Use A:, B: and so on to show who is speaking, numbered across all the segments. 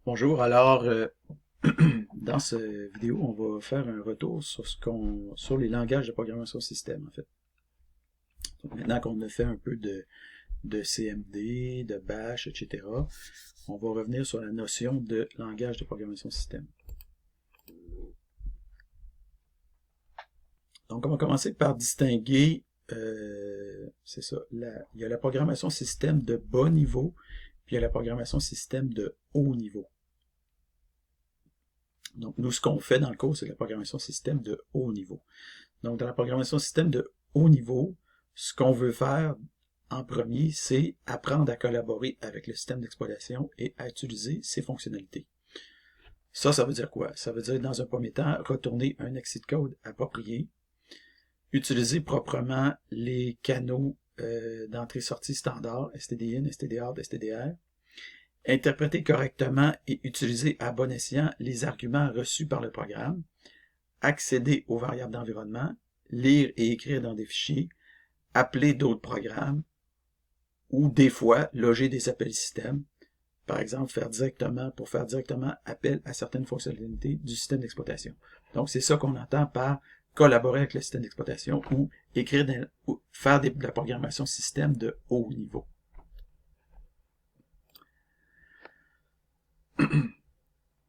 A: Bonjour, alors dans cette vidéo, on va faire un retour sur sur les langages de programmation système en fait. Donc, maintenant qu'on a fait un peu de CMD, de Bash, etc., on va revenir sur la notion de langage de programmation système. Donc on va commencer par distinguer, c'est ça, il y a la programmation système de bas niveau, puis il y a la programmation système de haut niveau. Donc, nous, ce qu'on fait dans le cours, c'est la programmation système de haut niveau. Donc, dans la programmation système de haut niveau, ce qu'on veut faire en premier, c'est apprendre à collaborer avec le système d'exploitation et à utiliser ses fonctionnalités. Ça veut dire quoi? Ça veut dire, dans un premier temps, retourner un exit code approprié, utiliser proprement les canaux d'entrée-sortie standard, STDIN, STDOUT, STDR, interpréter correctement et utiliser à bon escient les arguments reçus par le programme, accéder aux variables d'environnement, lire et écrire dans des fichiers, appeler d'autres programmes, ou des fois loger des appels système, par exemple faire directement appel à certaines fonctionnalités du système d'exploitation. Donc c'est ça qu'on entend par collaborer avec le système d'exploitation ou faire de la programmation système de haut niveau.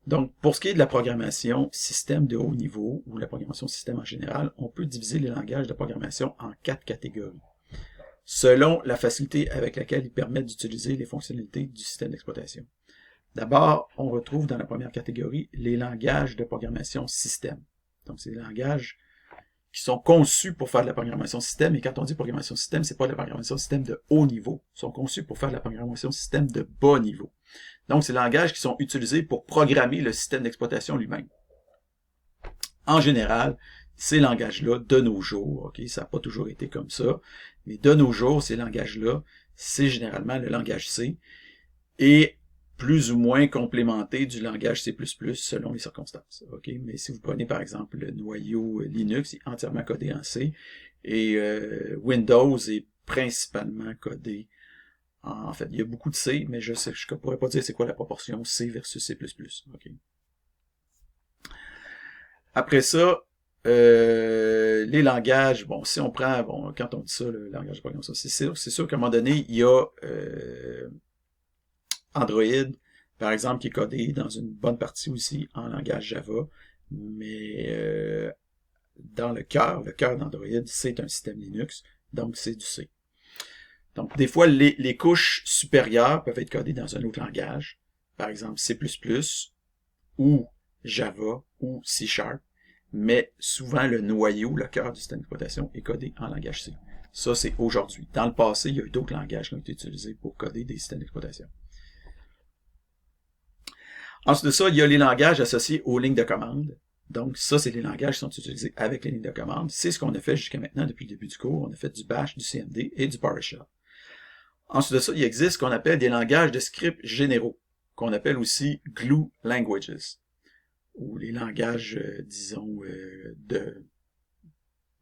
A: Donc, pour ce qui est de la programmation système de haut niveau, ou la programmation système en général, on peut diviser les langages de programmation en 4 catégories, selon la facilité avec laquelle ils permettent d'utiliser les fonctionnalités du système d'exploitation. D'abord, on retrouve dans la première catégorie les langages de programmation système. Donc, c'est des langages qui sont conçus pour faire de la programmation système, et quand on dit programmation système, c'est pas de la programmation système de haut niveau, ils sont conçus pour faire de la programmation système de bas niveau. Donc, c'est des langages qui sont utilisés pour programmer le système d'exploitation lui-même. En général, ces langages-là, de nos jours, ok, ça n'a pas toujours été comme ça, mais de nos jours, ces langages-là, c'est généralement le langage C, et plus ou moins complémenté du langage C++ selon les circonstances. Okay? Mais si vous prenez par exemple le noyau Linux, il est entièrement codé en C, et Windows est principalement codé en fait. Il y a beaucoup de C, mais je ne pourrais pas dire c'est quoi la proportion C versus C++. Okay? Après ça, les langages, bon, si on prend, bon, quand on dit ça, le langage de programmation, c'est sûr qu'à un moment donné, il y a Android, par exemple, qui est codé dans une bonne partie aussi en langage Java, mais dans le cœur d'Android, c'est un système Linux, donc c'est du C. Donc, des fois, les couches supérieures peuvent être codées dans un autre langage, par exemple C++ ou Java ou C#, mais souvent le noyau, le cœur du système d'exploitation, est codé en langage C. Ça, c'est aujourd'hui. Dans le passé, il y a eu d'autres langages qui ont été utilisés pour coder des systèmes d'exploitation. Ensuite de ça, il y a les langages associés aux lignes de commande. Donc, ça, c'est les langages qui sont utilisés avec les lignes de commande. C'est ce qu'on a fait jusqu'à maintenant depuis le début du cours. On a fait du Bash, du CMD et du PowerShell. Ensuite de ça, il existe ce qu'on appelle des langages de script généraux, qu'on appelle aussi glue languages, ou les langages, disons, de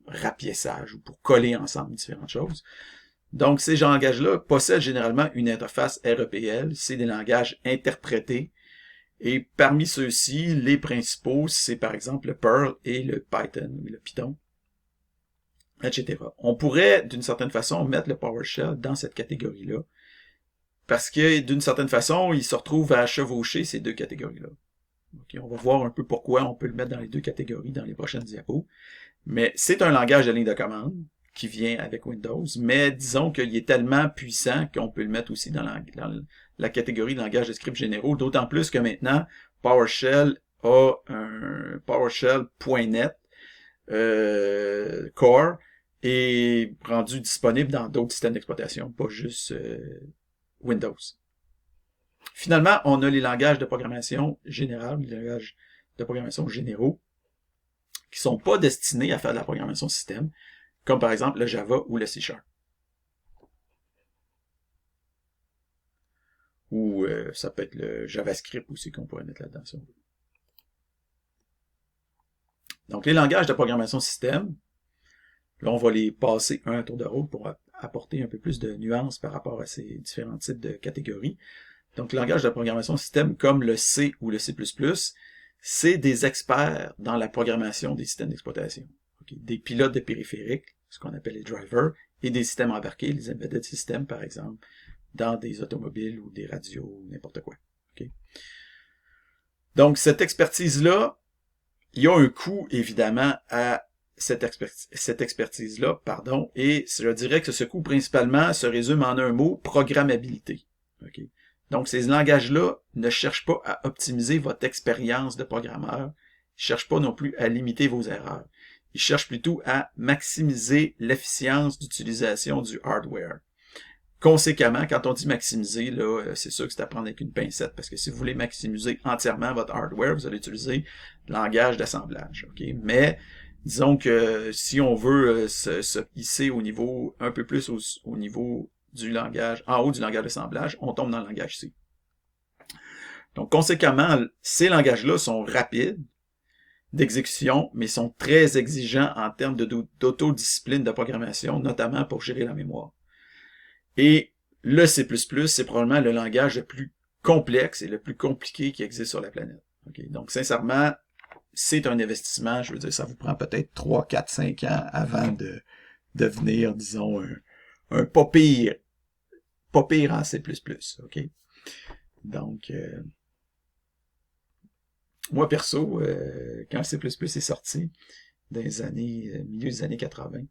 A: rapiessage, ou pour coller ensemble différentes choses. Donc, ces langages-là possèdent généralement une interface REPL. C'est des langages interprétés. Et parmi ceux-ci, les principaux, c'est par exemple le Perl et le Python, etc. On pourrait, d'une certaine façon, mettre le PowerShell dans cette catégorie-là, parce que, d'une certaine façon, il se retrouve à chevaucher ces deux catégories-là. Okay, on va voir un peu pourquoi on peut le mettre dans les deux catégories dans les prochaines diapos. Mais c'est un langage de ligne de commande qui vient avec Windows, mais disons qu'il est tellement puissant qu'on peut le mettre aussi dans la catégorie de langage de script généraux, d'autant plus que maintenant, PowerShell a un PowerShell.net Core est rendu disponible dans d'autres systèmes d'exploitation, pas juste Windows. Finalement, on a les langages de programmation générale, les langages de programmation généraux, qui sont pas destinés à faire de la programmation système, comme par exemple le Java ou le C#. Ou ça peut être le JavaScript aussi qu'on pourrait mettre là-dedans. Donc les langages de programmation système, là on va les passer un tour de rôle pour apporter un peu plus de nuances par rapport à ces différents types de catégories. Donc, le langage de programmation système comme le C ou le C++, c'est des experts dans la programmation des systèmes d'exploitation. Okay? Des pilotes de périphériques, ce qu'on appelle les drivers, et des systèmes embarqués, les embedded systems, par exemple, dans des automobiles ou des radios, ou n'importe quoi. Okay? Donc, cette expertise-là, il y a un coût, évidemment, à cette expertise-là, et je dirais que ce coût, principalement, se résume en un mot, programmabilité. Okay? Donc, ces langages-là ne cherchent pas à optimiser votre expérience de programmeur, ils ne cherchent pas non plus à limiter vos erreurs. Ils cherchent plutôt à maximiser l'efficience d'utilisation du hardware. Conséquemment, quand on dit maximiser, là, c'est sûr que c'est à prendre avec une pincette, parce que si vous voulez maximiser entièrement votre hardware, vous allez utiliser le langage d'assemblage. Okay? Mais disons que si on veut se hisser au niveau un peu plus au niveau du langage, en haut du langage d'assemblage, on tombe dans le langage C. Donc, conséquemment, ces langages-là sont rapides d'exécution, mais sont très exigeants en termes d'autodiscipline de programmation, notamment pour gérer la mémoire. Et le C++, c'est probablement le langage le plus complexe et le plus compliqué qui existe sur la planète. Okay? Donc, sincèrement, c'est un investissement, je veux dire, ça vous prend peut-être 3, 4, 5 ans avant de devenir, disons, un pas pire en C++. OK? Donc, moi, perso, quand C++ est sorti, dans les années, milieu des années 80,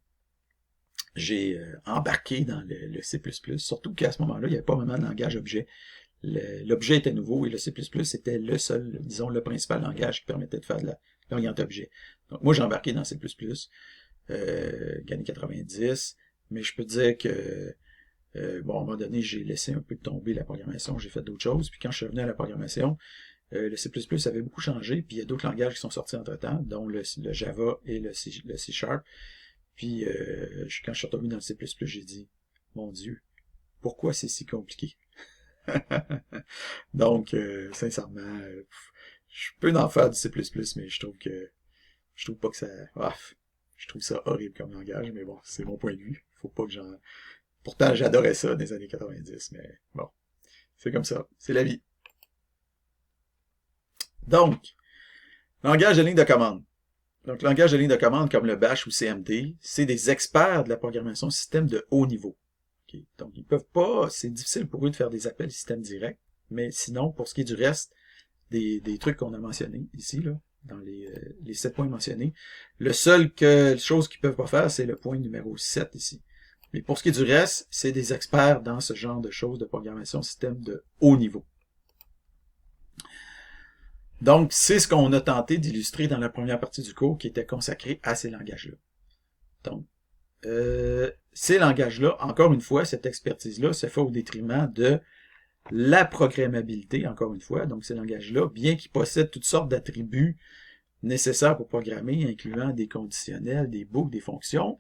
A: j'ai embarqué dans le C++, surtout qu'à ce moment-là, il n'y avait pas vraiment de langage objet. L'objet était nouveau et le C++ était le seul, disons, le principal langage qui permettait de faire de l'orienté objet. Donc, moi, j'ai embarqué dans C++, années 90, mais je peux dire que bon, à un moment donné, j'ai laissé un peu tomber la programmation, j'ai fait d'autres choses, puis quand je suis revenu à la programmation, le C++ avait beaucoup changé, puis il y a d'autres langages qui sont sortis entre-temps, dont le Java et le C#. Puis quand je suis retourné dans le C++, j'ai dit, mon Dieu, pourquoi c'est si compliqué? Donc, sincèrement, je peux en faire du C++, mais je trouve pas que ça... je trouve ça horrible comme langage, mais bon, c'est mon point de vue. Faut pas que j'en... Pourtant, j'adorais ça des années 90, mais bon, c'est comme ça, c'est la vie. Donc, langage de ligne de commande. Donc, langage de ligne de commande comme le Bash ou CMD, c'est des experts de la programmation système de haut niveau. Okay? Donc, ils peuvent pas, c'est difficile pour eux de faire des appels système direct, mais sinon, pour ce qui est du reste, des trucs qu'on a mentionnés ici, là, dans les 7 points mentionnés, le seul chose qu'ils peuvent pas faire, c'est le point numéro 7 ici. Mais pour ce qui est du reste, c'est des experts dans ce genre de choses de programmation système de haut niveau. Donc, c'est ce qu'on a tenté d'illustrer dans la première partie du cours qui était consacrée à ces langages-là. Donc, ces langages-là, encore une fois, cette expertise-là se fait au détriment de la programmabilité, encore une fois. Donc, ces langages-là, bien qu'ils possèdent toutes sortes d'attributs nécessaires pour programmer, incluant des conditionnels, des boucles, des fonctions,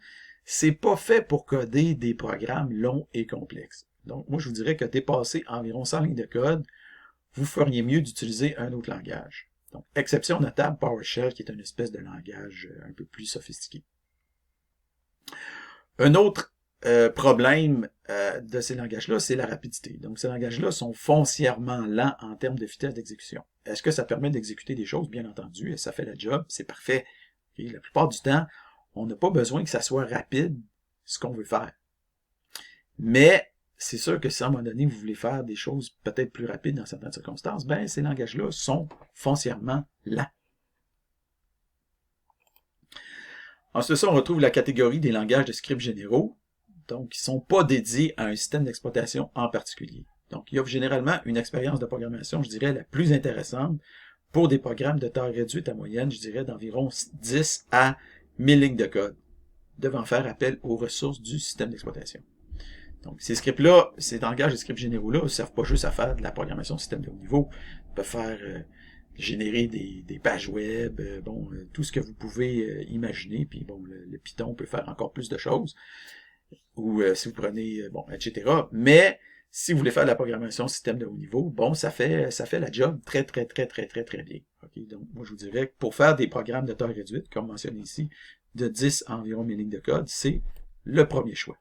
A: c'est pas fait pour coder des programmes longs et complexes. Donc, moi, je vous dirais que dépasser environ 100 lignes de code, vous feriez mieux d'utiliser un autre langage. Donc, exception notable, PowerShell, qui est une espèce de langage un peu plus sophistiqué. Un autre problème de ces langages-là, c'est la rapidité. Donc, ces langages-là sont foncièrement lents en termes de vitesse d'exécution. Est-ce que ça permet d'exécuter des choses? Bien entendu, et ça fait la job, c'est parfait. Et la plupart du temps, on n'a pas besoin que ça soit rapide, ce qu'on veut faire. Mais, c'est sûr que si à un moment donné, vous voulez faire des choses peut-être plus rapides dans certaines circonstances, ben, ces langages-là sont foncièrement lents. Ensuite, on retrouve la catégorie des langages de scripts généraux, donc qui ne sont pas dédiés à un système d'exploitation en particulier. Donc, il offre généralement une expérience de programmation, je dirais, la plus intéressante pour des programmes de taille réduite à moyenne, je dirais, d'environ 10 à 1000 lignes de code, devant faire appel aux ressources du système d'exploitation. Donc, ces scripts-là, ces langages de scripts généraux-là ne servent pas juste à faire de la programmation système de haut niveau. Ils peuvent faire générer des pages web, tout ce que vous pouvez imaginer. Puis bon, le Python peut faire encore plus de choses. Ou si vous prenez, etc. Mais si vous voulez faire de la programmation système de haut niveau, bon, ça fait la job très bien. Okay? Donc, moi, je vous dirais que pour faire des programmes de taille réduite, comme mentionné ici, de 10 à environ 1000 lignes de code, c'est le premier choix.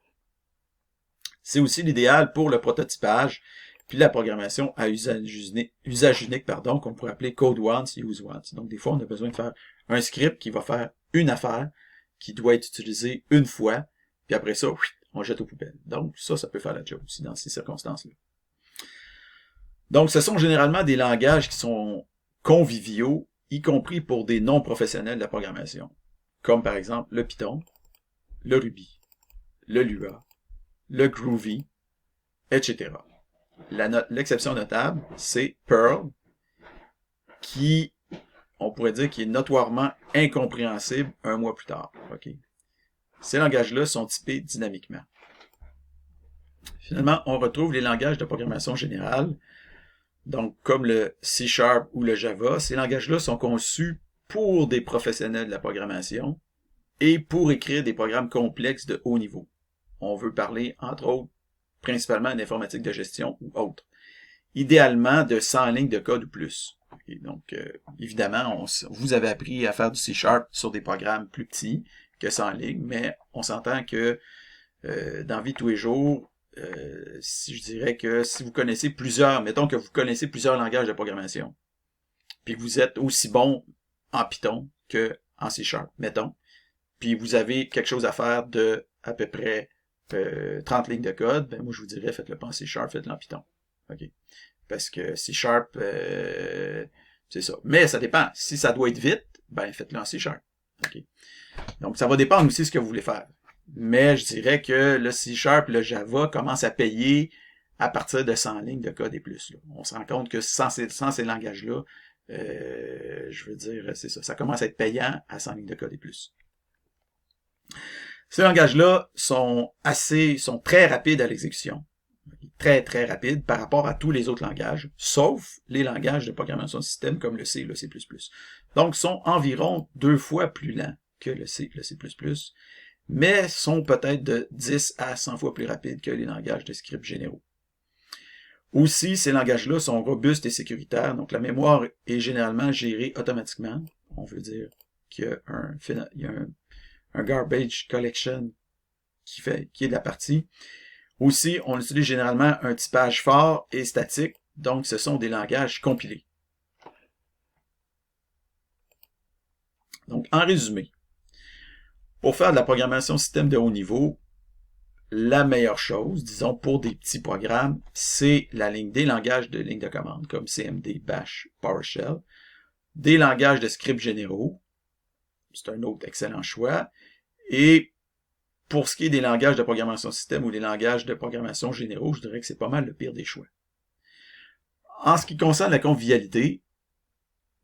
A: C'est aussi l'idéal pour le prototypage puis la programmation à usage unique, pardon, qu'on pourrait appeler code once, use once. Donc, des fois, on a besoin de faire un script qui va faire une affaire, qui doit être utilisé une fois, puis après ça, on jette aux poubelles. Donc, ça peut faire la job aussi dans ces circonstances-là. Donc, ce sont généralement des langages qui sont conviviaux, y compris pour des non-professionnels de la programmation, comme par exemple le Python, le Ruby, le Lua, le Groovy, etc. L'exception notable, c'est Perl, qui, on pourrait dire, qui est notoirement incompréhensible un mois plus tard. Okay. Ces langages-là sont typés dynamiquement. Finalement, on retrouve les langages de programmation générale. Donc, comme le C# ou le Java, ces langages-là sont conçus pour des professionnels de la programmation et pour écrire des programmes complexes de haut niveau. On veut parler, entre autres, principalement d'informatique de gestion ou autre. Idéalement, de 100 lignes de code ou plus. Et donc, évidemment, vous avez appris à faire du C# sur des programmes plus petits que 100 lignes, mais on s'entend que dans la vie de tous les jours, si je dirais que si vous connaissez mettons que vous connaissez plusieurs langages de programmation, puis que vous êtes aussi bon en Python que en C#, mettons, puis vous avez quelque chose à faire de à peu près 30 lignes de code, ben moi je vous dirais faites-le pas en C#, faites-le en Python. OK. Parce que C#, c'est ça. Mais ça dépend. Si ça doit être vite, ben faites-le en C#. OK. Donc ça va dépendre aussi de ce que vous voulez faire. Mais je dirais que le C#, le Java commence à payer à partir de 100 lignes de code et plus. Là. On se rend compte que sans ces langages-là, je veux dire, c'est ça. Ça commence à être payant à 100 lignes de code et plus. Ces langages-là sont très rapides à l'exécution. Très, très rapides par rapport à tous les autres langages, sauf les langages de programmation de système comme le C et le C++. Donc, sont environ 2 fois plus lents que le C et le C++, mais sont peut-être de 10 à 100 fois plus rapides que les langages de scripts généraux. Aussi, ces langages-là sont robustes et sécuritaires, donc la mémoire est généralement gérée automatiquement. On veut dire qu'il y a un garbage collection qui est de la partie. Aussi, on utilise généralement un typage fort et statique, donc ce sont des langages compilés. Donc, en résumé, pour faire de la programmation système de haut niveau, la meilleure chose, disons pour des petits programmes, c'est des langages de ligne de commande, comme CMD, Bash, PowerShell, des langages de scripts généraux, c'est un autre excellent choix, et pour ce qui est des langages de programmation système ou des langages de programmation généraux, je dirais que c'est pas mal le pire des choix. En ce qui concerne la convivialité,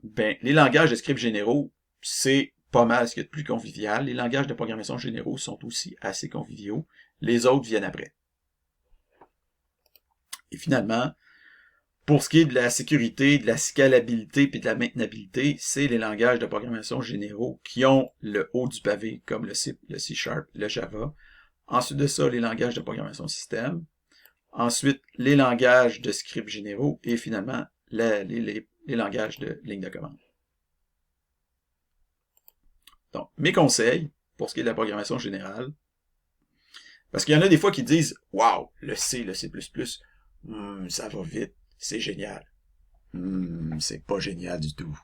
A: ben, les langages de scripts généraux, c'est pas mal ce qu'il y a de plus convivial. Les langages de programmation généraux sont aussi assez conviviaux. Les autres viennent après. Et finalement, pour ce qui est de la sécurité, de la scalabilité et de la maintenabilité, c'est les langages de programmation généraux qui ont le haut du pavé, comme le C#, le Java. Ensuite de ça, les langages de programmation système. Ensuite, les langages de scripts généraux. Et finalement, les langages de ligne de commande. Donc, mes conseils, pour ce qui est de la programmation générale, parce qu'il y en a des fois qui disent « Wow, le C, le C++, ça va vite, c'est génial. » C'est pas génial du tout.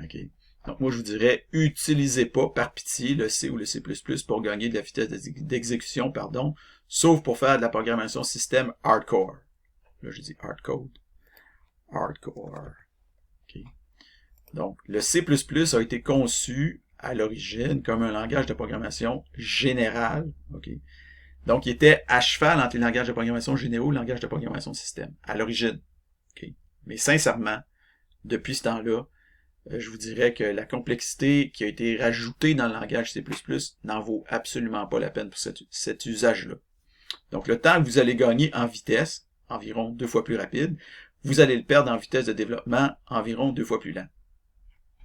A: Okay. Donc, moi, je vous dirais, utilisez pas, par pitié, le C ou le C++ pour gagner de la vitesse d'exécution, sauf pour faire de la programmation système hardcore. Là, je dis hardcode. Hardcore. Okay. Donc, le C++ a été conçu à l'origine comme un langage de programmation général. Okay. Donc, il était à cheval entre les langages de programmation généraux et le langage de programmation système, à l'origine. Okay. Mais sincèrement, depuis ce temps-là, je vous dirais que la complexité qui a été rajoutée dans le langage C++ n'en vaut absolument pas la peine pour cet usage-là. Donc, le temps que vous allez gagner en vitesse, environ 2 fois plus rapide, vous allez le perdre en vitesse de développement, environ 2 fois plus lent.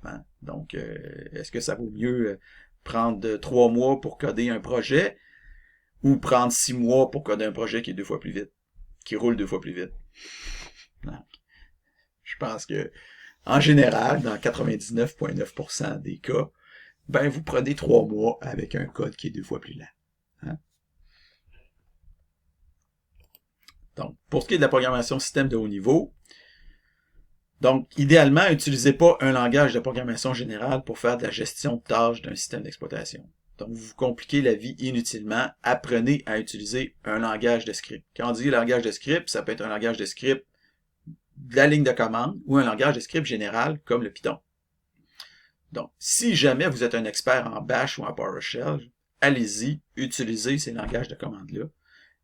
A: Hein? Donc, est-ce que ça vaut mieux prendre 3 mois pour coder un projet ou prendre 6 mois pour coder un projet qui est 2 fois plus vite, qui roule 2 fois plus vite? Donc, je pense que, en général, dans 99,9% des cas, ben, vous prenez 3 mois avec un code qui est 2 fois plus lent. Hein? Donc, pour ce qui est de la programmation système de haut niveau, donc, idéalement, n'utilisez pas un langage de programmation générale pour faire de la gestion de tâches d'un système d'exploitation. Donc, vous vous compliquez la vie inutilement. Apprenez à utiliser un langage de script. Quand on dit langage de script, ça peut être un langage de script de la ligne de commande ou un langage de script général comme le Python. Donc, si jamais vous êtes un expert en Bash ou en PowerShell, allez-y, utilisez ces langages de commande-là.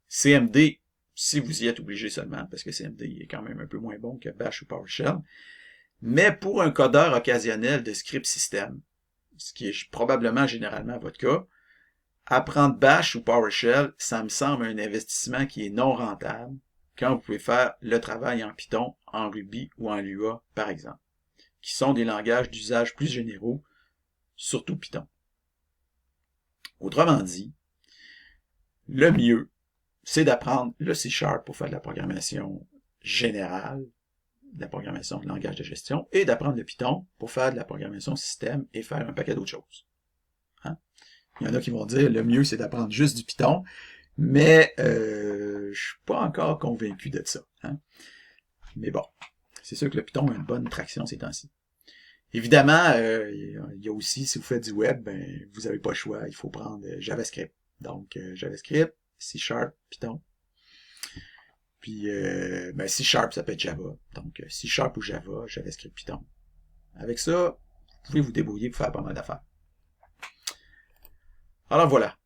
A: CMD, si vous y êtes obligé seulement, parce que CMD est quand même un peu moins bon que Bash ou PowerShell. Mais pour un codeur occasionnel de script système, ce qui est probablement généralement votre cas, apprendre Bash ou PowerShell, ça me semble un investissement qui est non rentable quand vous pouvez faire le travail en Python, en Ruby ou en Lua, par exemple, qui sont des langages d'usage plus généraux, surtout Python. Autrement dit, le mieux, c'est d'apprendre le C# pour faire de la programmation générale, de la programmation de langage de gestion, et d'apprendre le Python pour faire de la programmation système et faire un paquet d'autres choses. Hein? Il y en a qui vont dire le mieux c'est d'apprendre juste du Python, mais je suis pas encore convaincu de ça. Hein? Mais bon, c'est sûr que le Python a une bonne traction ces temps-ci. Évidemment, il y a aussi, si vous faites du web, ben, vous n'avez pas le choix, il faut prendre JavaScript. Donc, JavaScript, C#, Python. Puis, ben, C#, ça peut être Java. Donc, C# ou Java, JavaScript, Python. Avec ça, vous pouvez vous débrouiller pour faire pas mal d'affaires. Alors voilà,